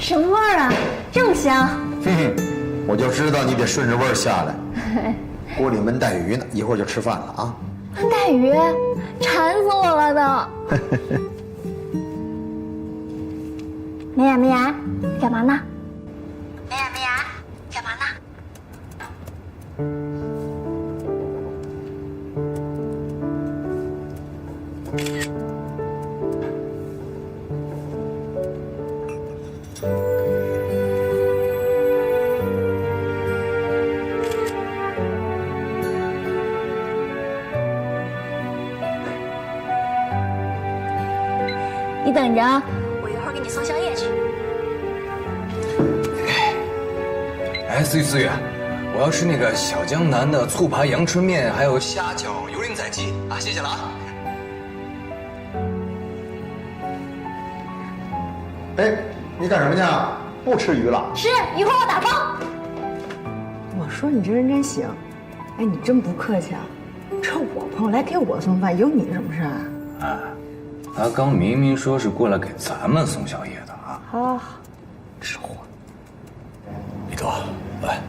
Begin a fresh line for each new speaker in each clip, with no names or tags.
什么味儿啊？这么香！
哼哼，我就知道你得顺着味儿下来。锅里焖带鱼呢，一会儿就吃饭了啊。
焖带鱼，馋死我了都。美雅，美雅，干嘛呢？美雅，美雅，干嘛呢？你等着，我一会儿给你送宵夜去。
哎，思雨，我要吃那个小江南的醋扒阳春面，还有虾饺油淋仔鸡啊，谢谢了啊。
哎，你干什么去啊？不吃鱼了？
是，一会儿我打包。
我说你这人真行，哎，你真不客气啊！这我朋友来给我送饭，有你什么事啊？
哎，他刚明明说是过来给咱们送宵夜的啊。
好，吃货。
李多，来。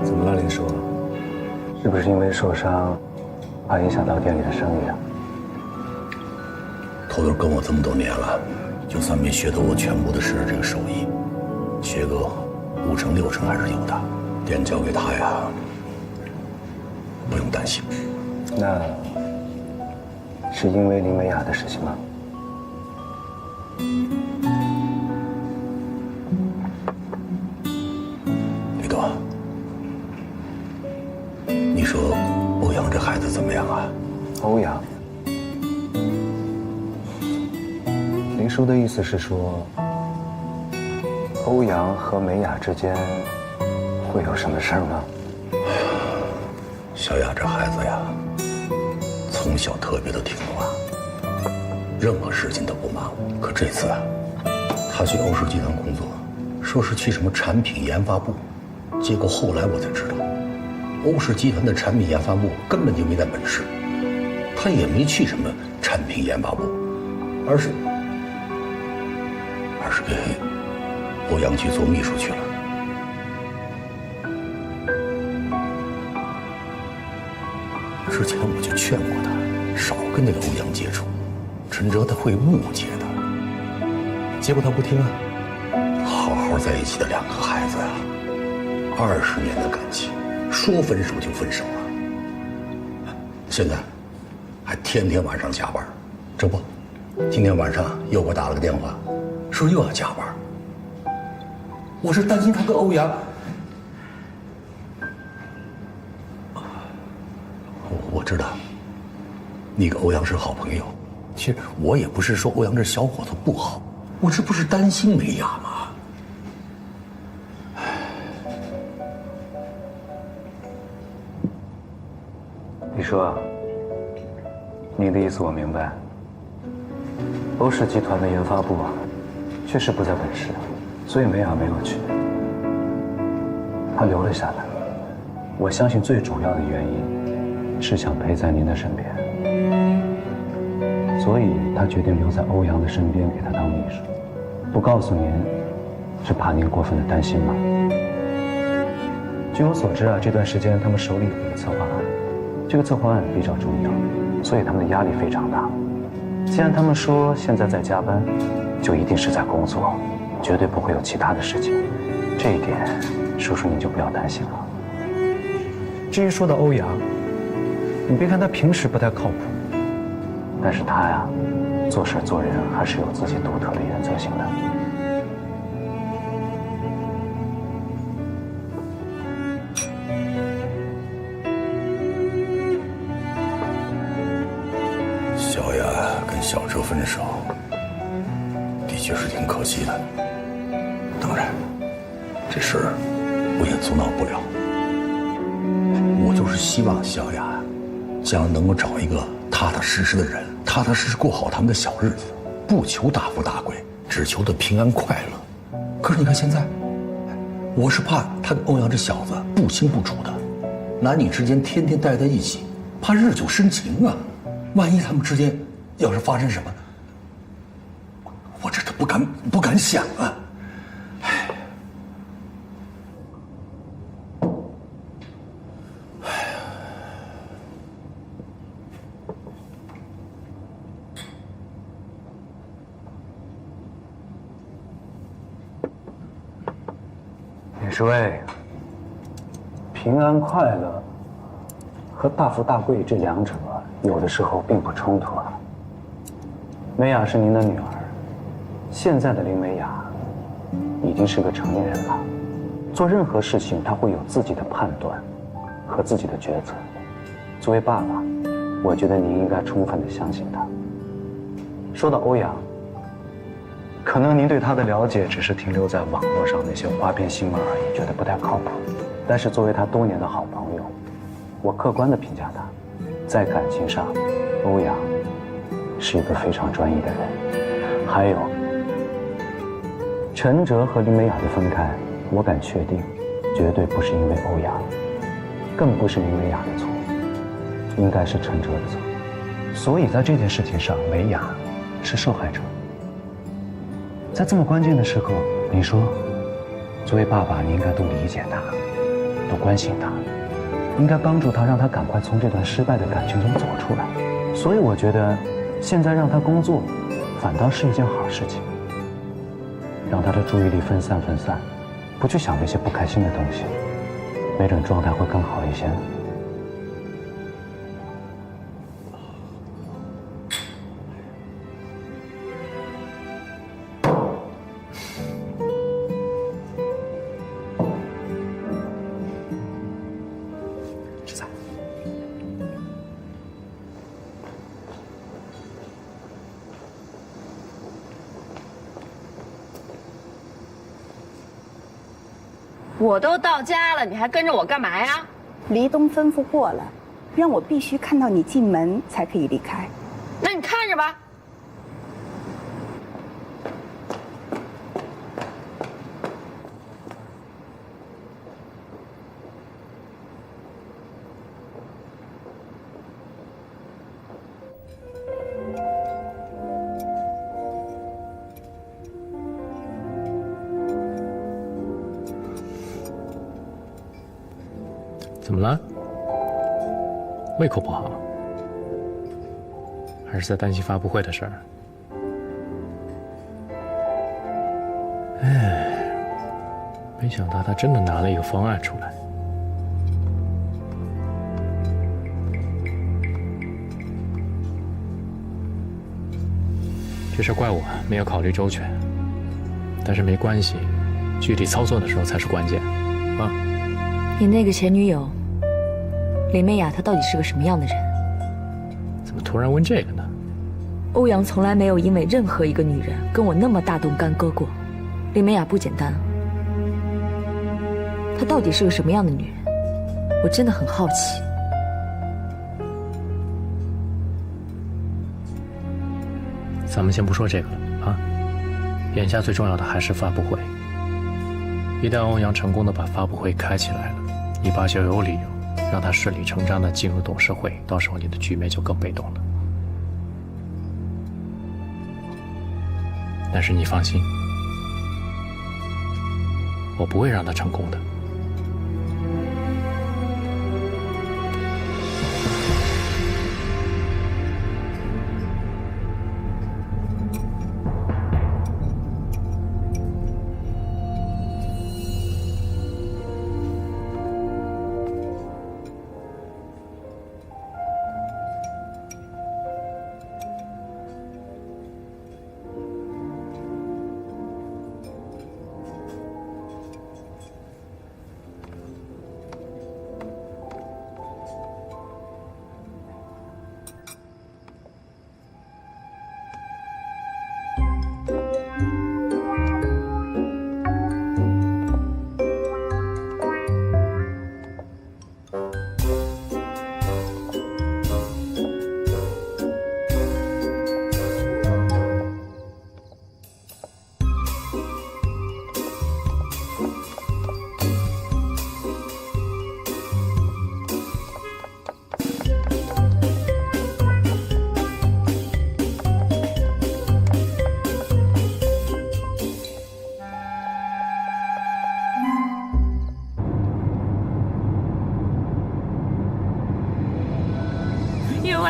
怎么了，林叔？是不是因为受伤，怕影响到店里的生意啊？
头头跟我这么多年了，就算没学得我全部的是这个手艺，学个5成6成还是有的。店交给他呀，不用担心。
那是因为林美雅的事情吗？
李多，你说欧阳这孩子怎么样啊？
欧阳，林叔的意思是说，欧阳和美雅之间会有什么事儿吗？
小雅这孩子呀，从小特别的听话，任何事情都不瞒我。可这次啊，他去欧氏集团工作，说是去什么产品研发部，结果后来我才知道，欧氏集团的产品研发部根本就没在本市，他也没去什么产品研发部，而是给欧阳去做秘书去了。之前我就劝过他，少跟那个欧阳接触，陈哲他会误解的。结果他不听啊，好好在一起的2个孩子啊，20年的感情，说分手就分手了。现在还天天晚上加班，这不，今天晚上又给我打了个电话，说又要加班。我是担心他跟欧阳。我知道，你跟欧阳是好朋友。其实我也不是说欧阳这小伙子不好，我这不是担心美雅吗？
李叔，你的意思我明白。欧氏集团的研发部确实不在本市，所以美雅没有去，她留了下来。我相信最主要的原因是想陪在您的身边，所以她决定留在欧阳的身边，给他当秘书。不告诉您，是怕您过分的担心吗？据我所知啊，这段时间他们手里有一个策划案，这个策划案比较重要，所以他们的压力非常大。既然他们说现在在加班，就一定是在工作，绝对不会有其他的事情。这一点，叔叔您就不要担心了。至于说到欧阳，你别看他平时不太靠谱，但是他呀，做事做人还是有自己独特的原则性的。
小雅跟小哲分手，的确是挺可惜的。当然，这事儿我也阻挠不了。我就是希望小雅将来能够找一个踏踏实实的人，踏踏实实过好他们的小日子，不求大富大贵，只求得平安快乐。可是你看现在，我是怕他跟欧阳这小子不清不楚的，男女之间天天待在一起，怕日久生情啊。万一他们之间要是发生什么，我这都不敢想啊。
李侍卫，平安快乐和大富大贵这两者有的时候并不冲突啊。美雅是您的女儿，现在的林美雅已经是个成年人了，做任何事情她会有自己的判断和自己的抉择。作为爸爸，我觉得您应该充分的相信她。说到欧阳，可能您对他的了解只是停留在网络上那些花边新闻而已，觉得不太靠谱。但是作为他多年的好朋友，我客观地评价他，在感情上，欧阳是一个非常专一的人。还有，陈哲和林美雅的分开，我敢确定，绝对不是因为欧阳，更不是林美雅的错，应该是陈哲的错。所以在这件事情上，美雅是受害者。在这么关键的时刻，你说，作为爸爸，你应该多理解他，多关心他，应该帮助他，让他赶快从这段失败的感情中走出来。所以我觉得，现在让他工作，反倒是一件好事情，让他的注意力分散，不去想那些不开心的东西，没准状态会更好一些呢。
我都到家了，你还跟着我干嘛呀？
黎东吩咐过了，让我必须看到你进门才可以离开。
那你看着吧。
怎么了？胃口不好？还是在担心发布会的事儿？哎，没想到他真的拿了一个方案出来。这事怪我没有考虑周全，但是没关系，具体操作的时候才是关键，啊。
你那个前女友林美雅，她到底是个什么样的人？
怎么突然问这个呢？
欧阳从来没有因为任何一个女人跟我那么大动干戈过。林美雅不简单，她到底是个什么样的女人？我真的很好奇。
咱们先不说这个了啊，眼下最重要的还是发布会。一旦欧阳成功的把发布会开起来了，你爸就有理由让他顺理成章的进入董事会，到时候你的局面就更被动了。但是你放心，我不会让他成功的。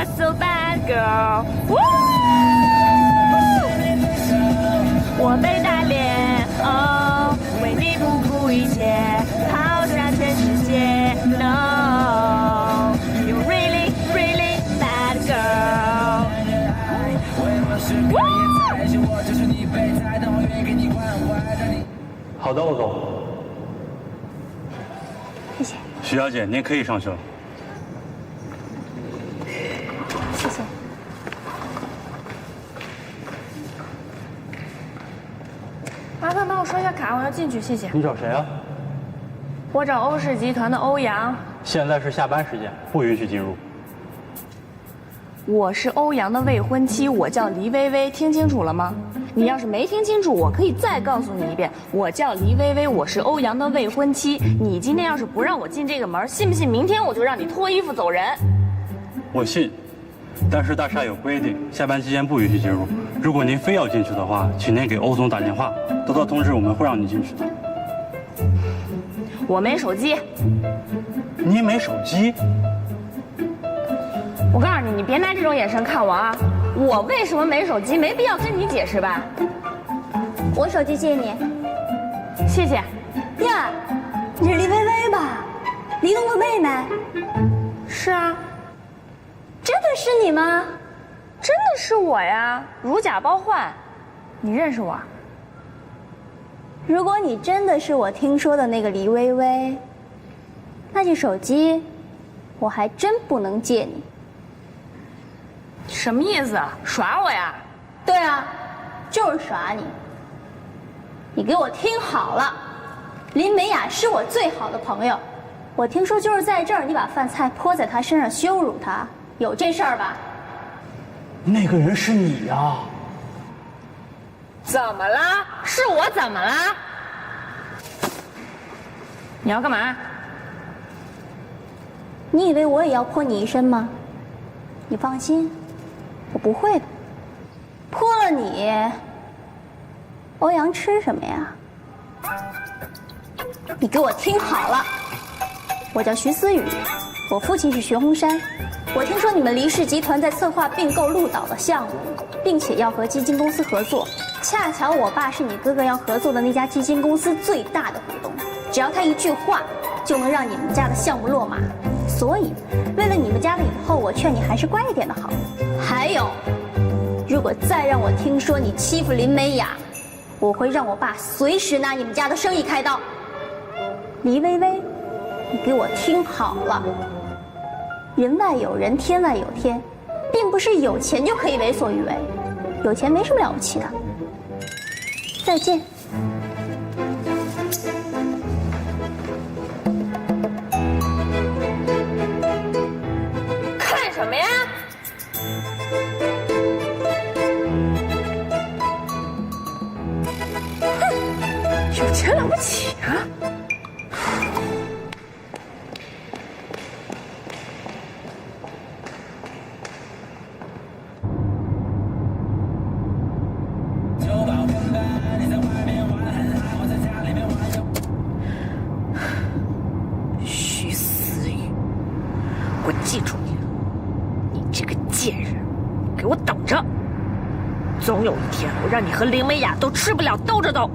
我 so bad girl， 我被打脸，哦，为你不顾一切，抛下全世界 ，No， you really really bad girl。
好的，欧总。
谢谢，
徐小姐，您可以上车。
谢谢。
麻烦帮我刷一下卡，我要进去，谢谢。
你找谁啊？
我找欧氏集团的欧阳。
现在是下班时间，不允许进入。
我是欧阳的未婚妻，我叫黎薇薇，听清楚了吗？你要是没听清楚，我可以再告诉你一遍，我叫黎薇薇，我是欧阳的未婚妻。你今天要是不让我进这个门，信不信明天我就让你脱衣服走人？我信，但是大厦有规定，下班期间不允许进入。如果您非要进去的话，请您给欧总打电话，得到通知我们会让你进去的。我没手机。你没手机？我告诉你，你别拿这种眼神看我啊！我为什么没手机，没必要跟你解释吧？
我手机借你。
谢谢。
呀，你是黎薇薇吧？黎东的妹妹。
是啊。
真的是你吗？
真的是我呀，如假包换。你认识我？
如果你真的是我听说的那个黎薇薇，那这手机我还真不能借你。
什么意思？耍我呀？
对啊，就是耍你。你给我听好了，林美雅是我最好的朋友。我听说就是在这儿，你把饭菜泼在她身上羞辱她，有这事儿吧？
那个人是你呀？
怎么了？是我怎么了？你要干嘛？
你以为我也要泼你一身吗？你放心，我不会的。泼了你，欧阳吃什么呀？你给我听好了，我叫徐思雨，我父亲是徐洪山。我听说你们黎氏集团在策划并购鹿岛的项目，并且要和基金公司合作。恰巧我爸是你哥哥要合作的那家基金公司最大的股东，只要他一句话，就能让你们家的项目落马。所以，为了你们家的以后，我劝你还是乖一点的好。还有，如果再让我听说你欺负林美雅，我会让我爸随时拿你们家的生意开刀。黎薇薇，你给我听好了，人外有人，天外有天，并不是有钱就可以为所欲为，有钱没什么了不起的。再见。
看什么呀？哼，有钱了不起啊！徐思雨，我记住你了，你这个贱人，给我等着！总有一天，我让你和林美雅都吃不了兜着走。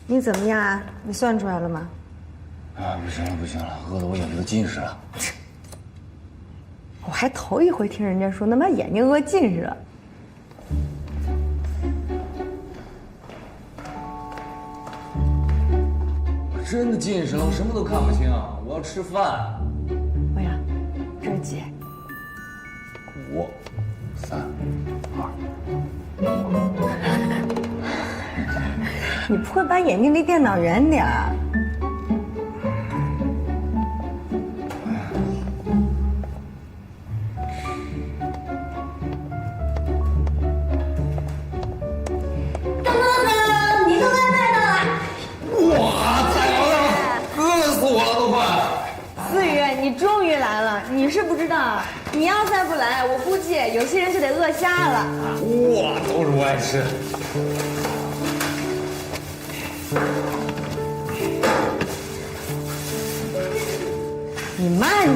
你怎么样啊？你算出来了吗？
啊，不行了，不行了，饿得我眼睛都近视了。
我还头一回听人家说能把眼睛饿近视了。
我真的近视了，我什么都看不清。我要吃饭。
欧阳，这是几
5、3、2。
你不会把眼睛离电脑远点儿？
你都外卖到了！
哇，太好了，饿死我了都快！
思雨，你终于来了。你是不知道，你要再不来，我估计有些人就得饿瞎了。
哇，都是我爱吃。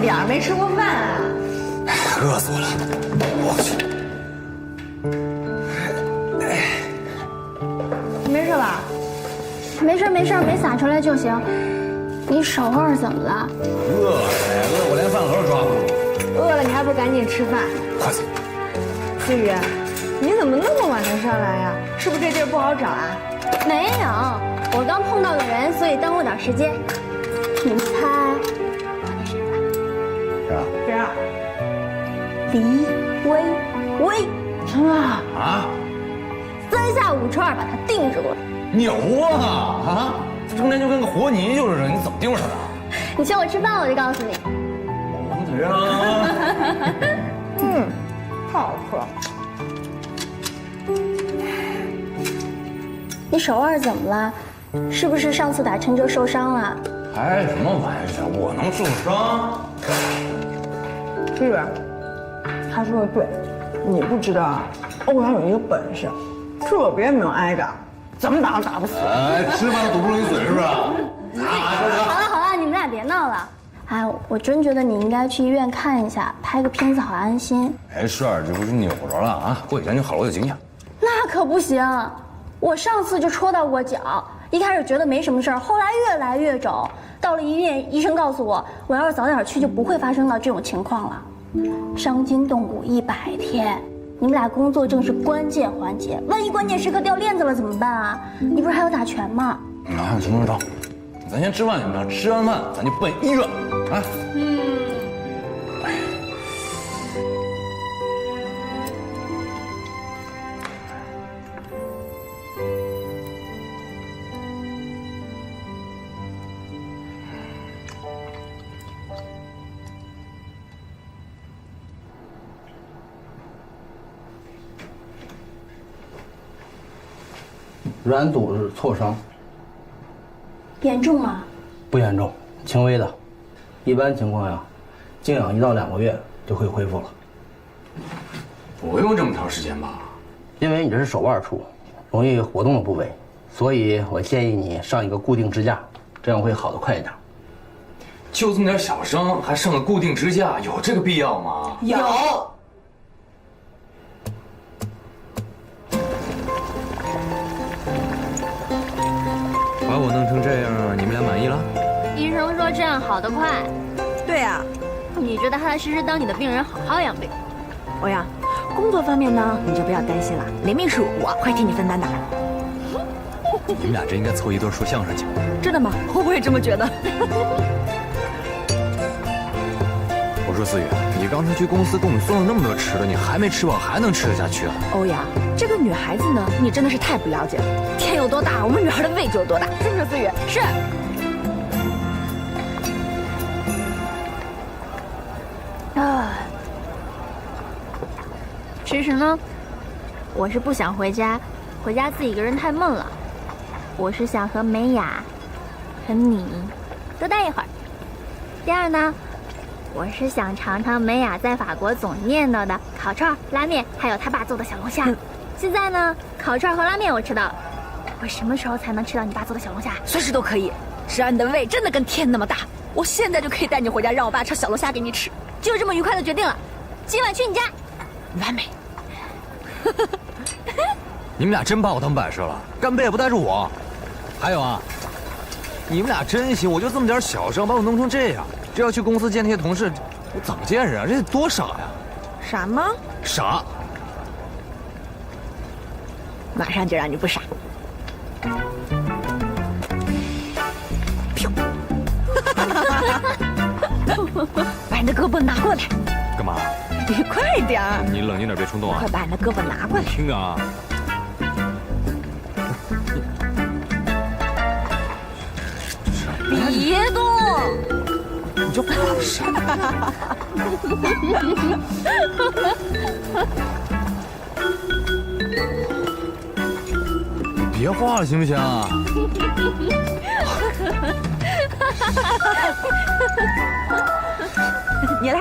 点儿，没吃过饭啊？
哎，饿死我了！我去。
没事吧？
没事没事，没洒出来就行。你手腕怎么了？
饿了，我连饭盒都抓不住。
饿了你还不赶紧吃饭？
快去！
思雨，你怎么那么晚才上来呀？是不是这地儿不好找啊？
没有，我刚碰到个人，所以耽误点时间。你们猜我那谁吧？
谁啊？
黎薇薇
啊
！3下5除2把他定住了。
牛啊！成天就跟个活泥鳅似的，你怎么盯上的？
你请我吃饭，我就告诉你。
猛腿啊！
太好吃了。
你手腕怎么了？是不是上次打陈哲受伤了？
开什么玩笑？我能受伤？
思雨，他说的对，你不知道啊，欧阳有一个本事，特别没有挨打，怎么打都打不死。
哎，吃饭堵不住你嘴是不是？
好了好了，你们俩别闹了。哎，我真觉得你应该去医院看一下，拍个片子好安心。
没事儿，这不是扭着了啊？过几天就好了，我有经验。
那可不行，我上次就戳到过脚，一开始觉得没什么事儿，后来越来越肿。到了医院，医生告诉我，我要是早点去，就不会发生到这种情况了。伤筋动骨100天，你们俩工作正是关键环节，万一关键时刻掉链子了怎么办啊？你不是还要打拳吗？
啊，行，咱先吃饭行不行？吃完饭咱就奔医院啊。
软组织挫伤，
严重吗？
不严重，轻微的，一般情况呀，静养1到2个月就可以恢复了。
不用这么长时间吧？
因为你这是手腕处，容易活动的部位，所以我建议你上一个固定支架，这样会好得快一点。
就这么点小伤，还上个固定支架，有这个必要吗？
有。
把我弄成这样，你们俩满意了？
医生说这样好得快。
对啊，
你就踏踏实实当你的病人，好好养病。
欧阳，工作方面呢，你就不要担心了，连命是我会替你分担的。
你们俩这应该凑一对说相声去。
真的吗？我也这么觉得。
我说思雨，你刚才去公司给我们送了那么多吃的，你还没吃饱，还能吃得下去啊？
欧阳，这个女孩子呢，你真的是太不了解了。天有多大，我们女孩的胃就有多大，是不是思雨？是。
其实呢，我是不想回家，回家自己一个人太闷了。我是想和美雅，和你多待一会儿。第二呢，我是想尝尝美雅在法国总念叨的烤串、拉面，还有她爸做的小龙虾。现在呢，烤串和拉面我吃到了，我什么时候才能吃到你爸做的小龙虾？
随时都可以。只要你的胃真的跟天那么大，我现在就可以带你回家，让我爸炒小龙虾给你吃。
就这么愉快的决定了，今晚去你家。
完美。
你们俩真把我当摆设了，干杯也不带着我。还有啊，你们俩真行，我就这么点小伤，把我弄成这样，这要去公司见那些同事，我怎么见人啊？这得多傻呀！
傻吗？
傻。
马上就让你不傻。把你的胳膊拿过来。
干嘛？
你快点儿！
你冷静点，别冲动啊！
快把你的胳膊拿过来！
听着啊！
别动！
你就怕啥？别画了，行不行？
你来。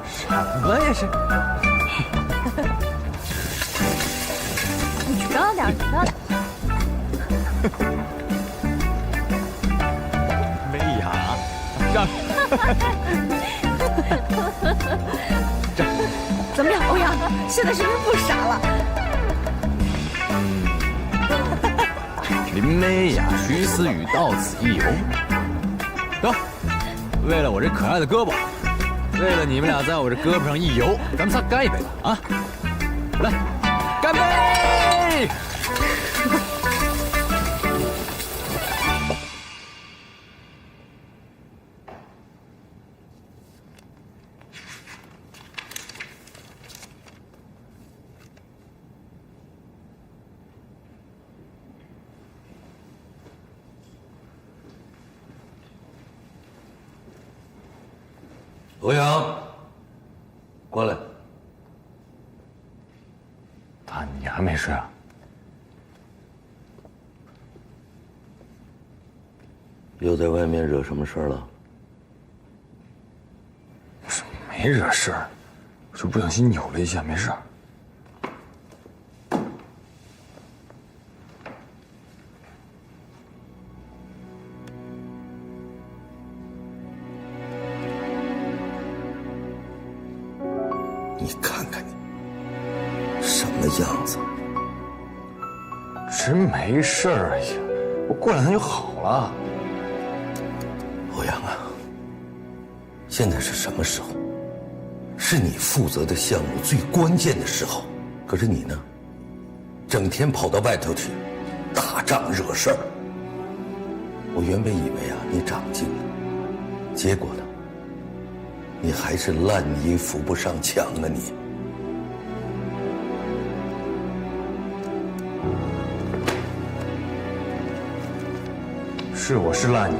什么呀是？
你去高点，高点。
薇娅，让。
怎么样，欧阳？现在是不是不傻了？
林美雅、徐思雨到此一游。得，为了我这可爱的胳膊，为了你们俩在我这胳膊上一游，咱们仨干一杯吧！啊，来，干杯！
欧阳，过来。
爸，你还没睡啊？
又在外面惹什么事儿了？
没惹事儿，我就不小心扭了一下，没事。
你看看你，什么样子？
真没事儿而已，我过两天就好了。
欧阳啊，现在是什么时候？是你负责的项目最关键的时候。可是你呢，整天跑到外头去，打仗惹事儿。我原本以为啊，你长进了，结果呢？你还是烂泥扶不上墙啊！你
是我是烂泥，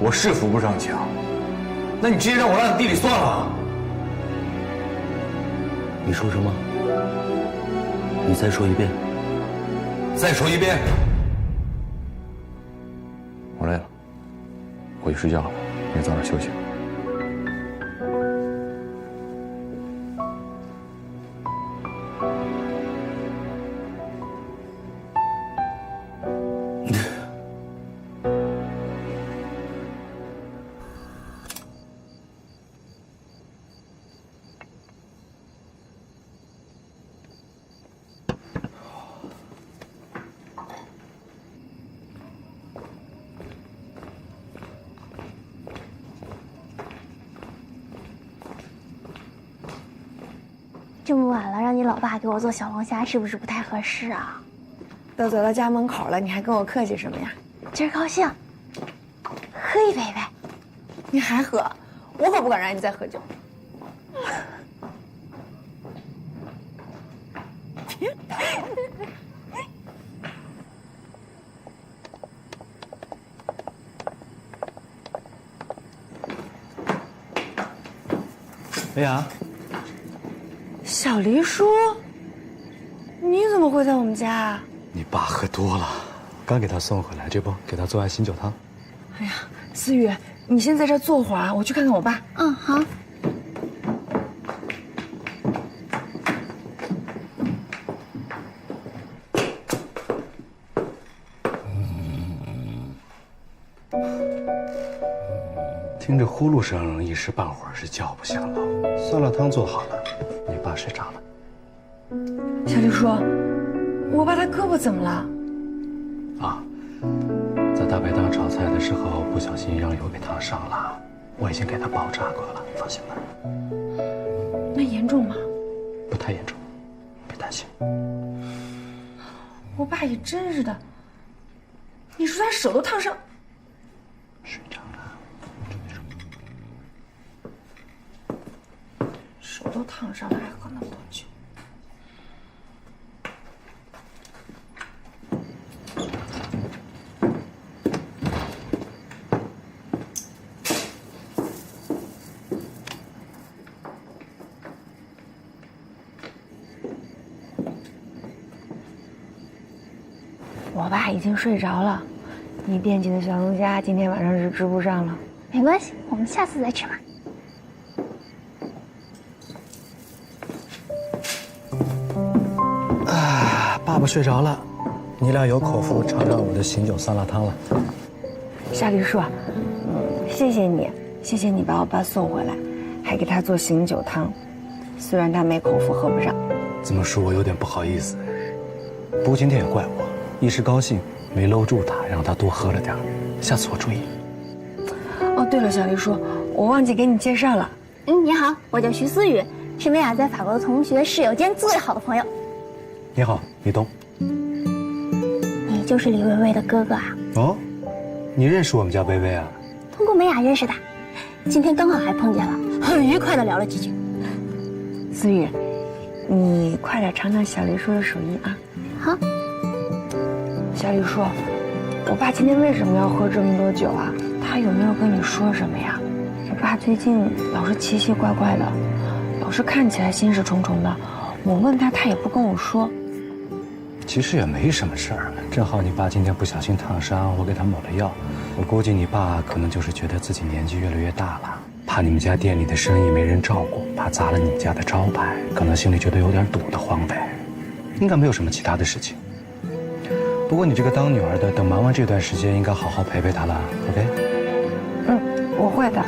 我是扶不上墙。那你直接让我烂在地里算了。
你说什么？你再说一遍。再说一遍。
我累了，回去睡觉了，明天早点休息。
这么晚了，让你老爸给我做小龙虾，是不是不太合适啊？
都走到家门口了，你还跟我客气什么呀？
今儿高兴，喝一杯呗。
你还喝？我可不敢让你再喝酒。
薇娅，
小黎叔，你怎么会在我们家啊？
你爸喝多了，刚给他送回来，这不给他做完醒酒汤。
哎呀，思雨，你先在这坐会儿啊，我去看看我爸。
嗯，好。
听着呼噜声，一时半会儿是叫不醒了。酸辣汤做好了，你爸睡着了。
小黎叔，我爸他胳膊怎么了？
啊，在大排档炒菜的时候不小心让油给烫伤了，我已经给他包扎过了，放心吧。
那严重吗？
不太严重，别担心。
我爸也真是的，你说他手都烫伤。
睡着了。
手都烫伤了，还喝那么多酒。我爸已经睡着了，你惦记的小龙虾今天晚上是吃不上了。
没关系，我们下次再吃嘛。
爸爸睡着了，你俩有口福尝尝我的醒酒酸辣汤了。
夏丽树，谢谢你，谢谢你把我爸送回来，还给他做醒酒汤，虽然他没口福喝不上。
这么说我有点不好意思，不过今天也怪我，一时高兴没搂住他，让他多喝了点，下次我注意。
哦，对了，小丽叔，我忘记给你介绍了。
你好，我叫徐思雨，是薇娅在法国的同学、室友兼最好的朋友。
你好，李东。
你就是李薇薇的哥哥啊？
哦，你认识我们家薇薇啊？
通过美雅认识的，今天刚好还碰见了，很愉快的聊了几句。
思雨，你快点尝尝小丽叔的手艺啊！
好。
小丽叔，我爸今天为什么要喝这么多酒啊？他有没有跟你说什么呀？我爸最近老是奇奇怪怪的，老是看起来心事重重的。我问他，他也不跟我说。
其实也没什么事儿，正好你爸今天不小心烫伤，我给他抹了药。我估计你爸可能就是觉得自己年纪越来越大了，怕你们家店里的生意没人照顾，怕砸了你家的招牌，可能心里觉得有点堵得慌呗。应该没有什么其他的事情。不过你这个当女儿的，等忙完这段时间，应该好好陪陪她了 ，OK？
我会的。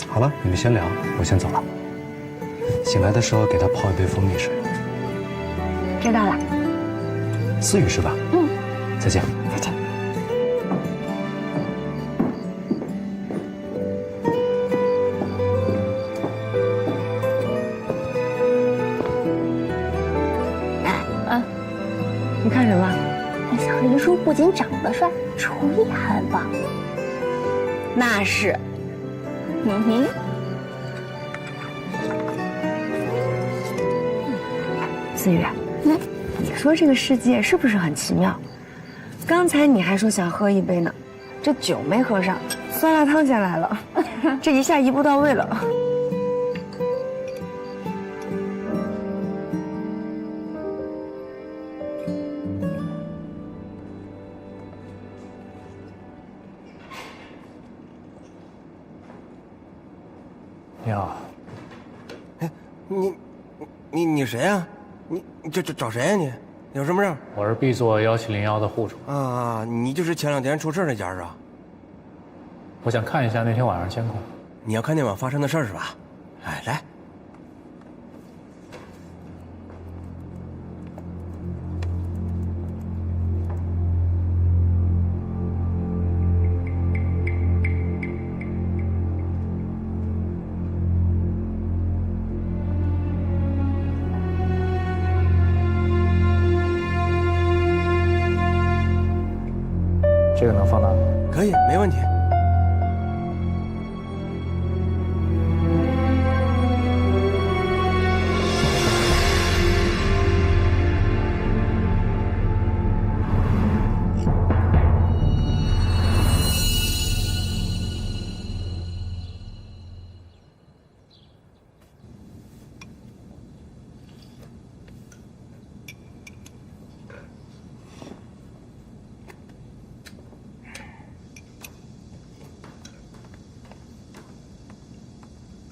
好了，你们先聊，我先走了。醒来的时候给她泡一杯蜂蜜水。
知道了。
思雨是吧？再见。
再见。你看什么？
小黎叔不仅长得帅，厨艺还很棒。
那是。思雨，你说这个世界是不是很奇妙？刚才你还说想喝一杯呢，这酒没喝上，酸辣汤先来了，这一下一步到位了。
你好。
哎，你谁呀？你找谁呀？你有什么事？
我是 B 座1701的户主
啊，你就是前2天出事那家是吧？
我想看一下那天晚上监控。
你要看那晚发生的事是吧？哎，来。
这个能放哪？
可以，没问题。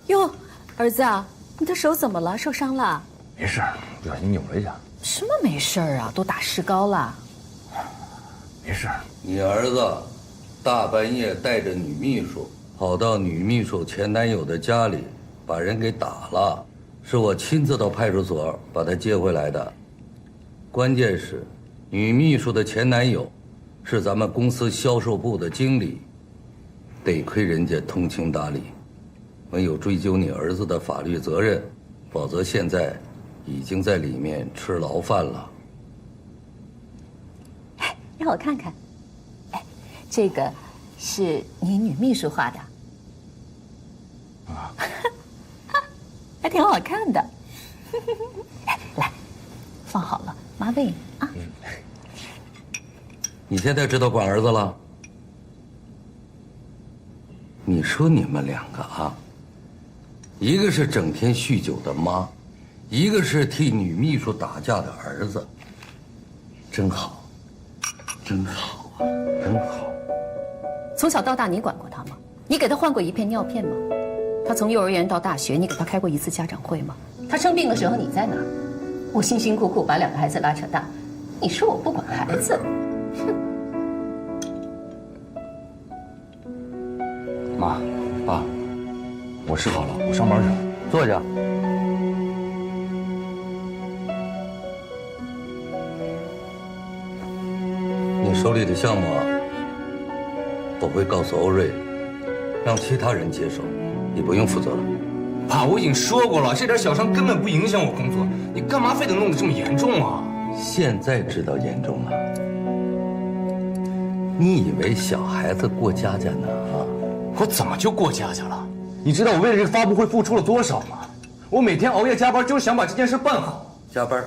哟，儿子啊，你的手怎么了？受伤了？
没事，不小心扭了一下。
什么没事啊？都打石膏了。
没事。
你儿子大半夜带着女秘书跑到女秘书前男友的家里，把人给打了，是我亲自到派出所把他接回来的。关键是，女秘书的前男友是咱们公司销售部的经理，得亏人家通情达理，没有追究你儿子的法律责任，否则现在已经在里面吃牢饭了。
让我看看，哎，这个是你女秘书画的，啊，还挺好看的。哎，来，放好了，妈喂你啊。
你现在知道管儿子了？你说你们两个啊，一个是整天酗酒的妈，一个是替女秘书打架的儿子，真好，真好啊，真好。
从小到大你管过他吗？你给他换过一片尿片吗？他从幼儿园到大学，你给他开过一次家长会吗？他生病的时候你在哪儿？我辛辛苦苦把2个孩子拉扯大，你说我不管孩子？
妈，爸，我吃好了，我上班去了。
坐下。你手里的项目啊，我会告诉欧瑞，让其他人接手，你不用负责了。
爸，我已经说过了，这点小伤根本不影响我工作，你干嘛非得弄得这么严重啊？
现在知道严重了。你以为小孩子过家家呢啊？
我怎么就过家家了？你知道我为了这个发布会付出了多少吗？我每天熬夜加班，就是想把这件事办好。
加班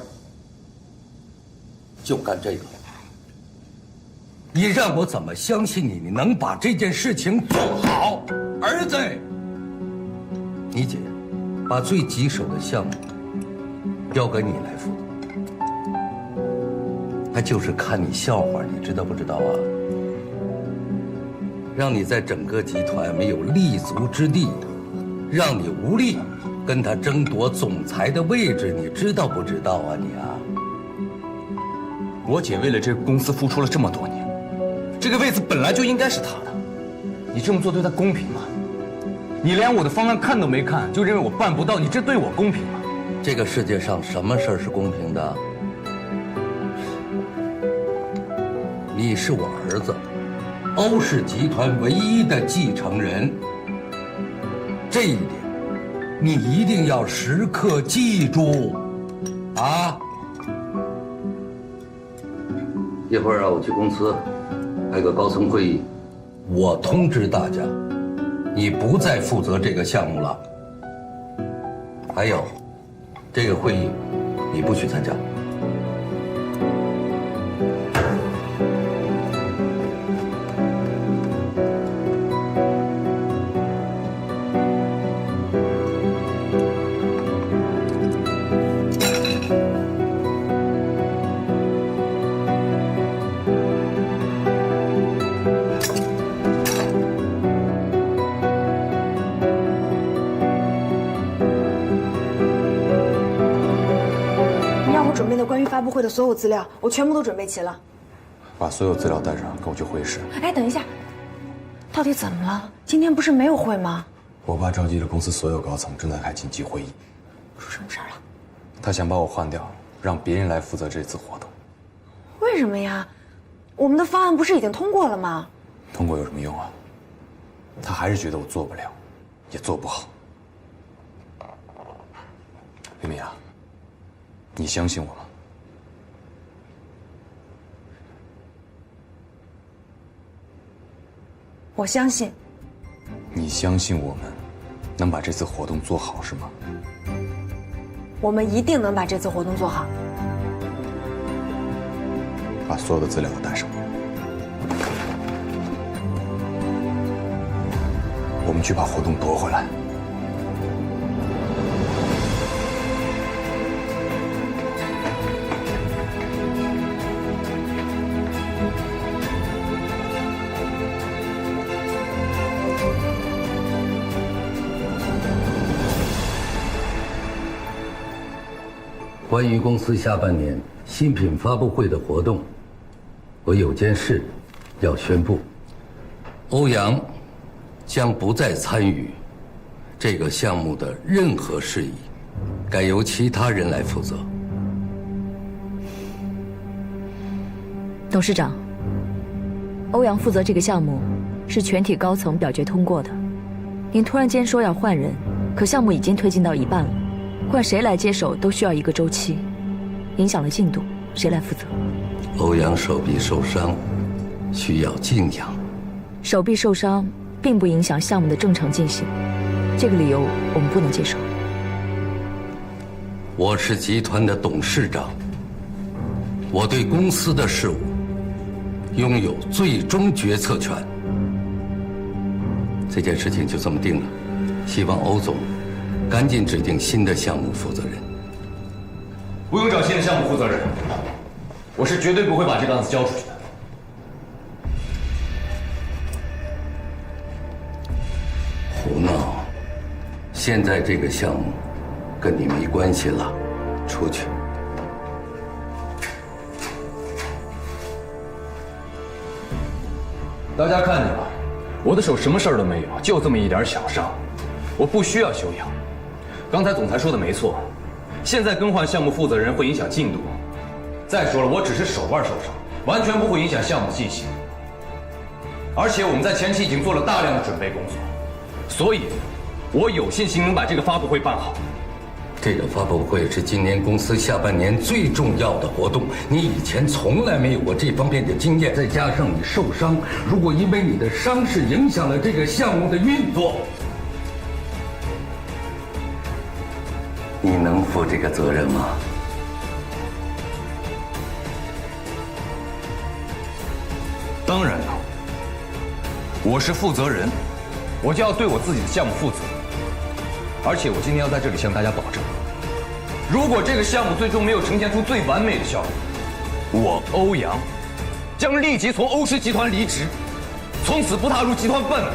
就干这个？你让我怎么相信你？你能把这件事情做好？儿子，你姐把最棘手的项目交给你来负责，她就是看你笑话，你知道不知道啊？让你在整个集团没有立足之地，让你无力跟他争夺总裁的位置，你知道不知道啊你啊？
我姐为了这个公司付出了这么多年，这个位子本来就应该是她的。你这么做对她公平吗？你连我的方案看都没看，就认为我办不到，你这对我公平吗？
这个世界上什么事儿是公平的？你是我儿子，欧氏集团唯一的继承人，这一点你一定要时刻记住，啊！一会儿啊，我去公司开个高层会议，我通知大家，你不再负责这个项目了。还有，这个会议你不许参加。
准备的关于发布会的所有资料，我全部都准备齐了。
把所有资料带上，跟我去会议室。
哎，等一下，到底怎么了？今天不是没有会吗？
我爸召集了公司所有高层，正在开紧急会议。
出什么事儿了？
他想把我换掉，让别人来负责这次活动。
为什么呀？我们的方案不是已经通过了吗？
通过有什么用啊？他还是觉得我做不了，也做不好。李敏啊，你相信我吗？
我相信。
你相信我们能把这次活动做好是吗？
我们一定能把这次活动做好。
把所有的资料都带上。我们去把活动夺回来。
关于公司下半年新品发布会的活动，我有件事要宣布：欧阳将不再参与这个项目的任何事宜，改由其他人来负责。
董事长，欧阳负责这个项目是全体高层表决通过的。您突然间说要换人，可项目已经推进到一半了。换谁来接手都需要一个周期，影响了进度，谁来负责？
欧阳手臂受伤，需要静养。
手臂受伤并不影响项目的正常进行，这个理由我们不能接受。
我是集团的董事长，我对公司的事务拥有最终决策权。这件事情就这么定了，希望欧总赶紧指定新的项目负责人。
不用找新的项目负责人，我是绝对不会把这个案子交出去的。
胡闹！现在这个项目跟你没关系了，出去。
大家看见了，我的手什么事儿都没有，就这么一点小伤，我不需要休养。刚才总裁说的没错，现在更换项目负责人会影响进度。再说了，我只是手腕受伤，完全不会影响项目的进行。而且我们在前期已经做了大量的准备工作，所以，我有信心能把这个发布会办好。
这个发布会是今年公司下半年最重要的活动，你以前从来没有过这方面的经验，再加上你受伤，如果因为你的伤势影响了这个项目的运作，你能负这个责任吗？
当然了，我是负责人，我就要对我自己的项目负责。而且我今天要在这里向大家保证，如果这个项目最终没有呈现出最完美的效果，我欧阳将立即从欧石集团离职，从此不踏入集团半步。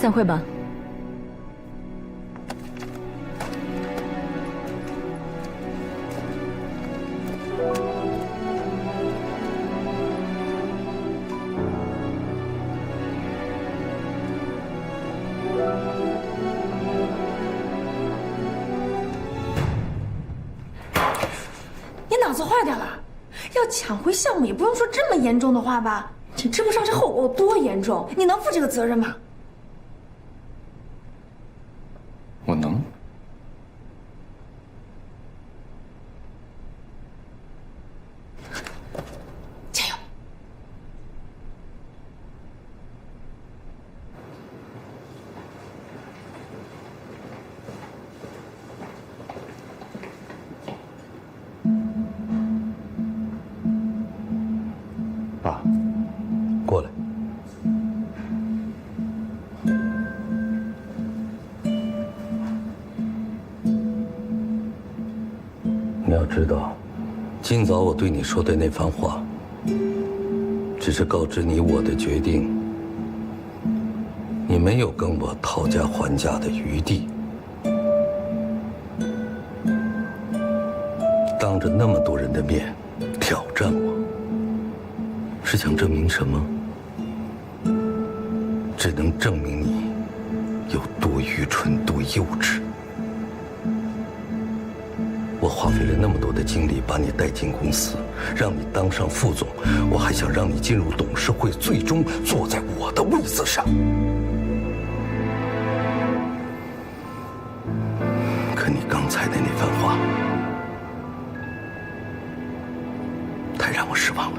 散会吧。
你脑子坏掉了？要抢回项目也不用说这么严重的话吧？你知不知道这后果有多严重？你能负这个责任吗？
我能。
加油！
爸，
过来。你要知道，今早我对你说的那番话，只是告知你我的决定，你没有跟我讨价还价的余地。当着那么多人的面挑战我，是想证明什么？只能证明你有多愚蠢、多幼稚。我花费了那么多的精力把你带进公司，让你当上副总，我还想让你进入董事会，最终坐在我的位子上。可你刚才的那番话，太让我失望了。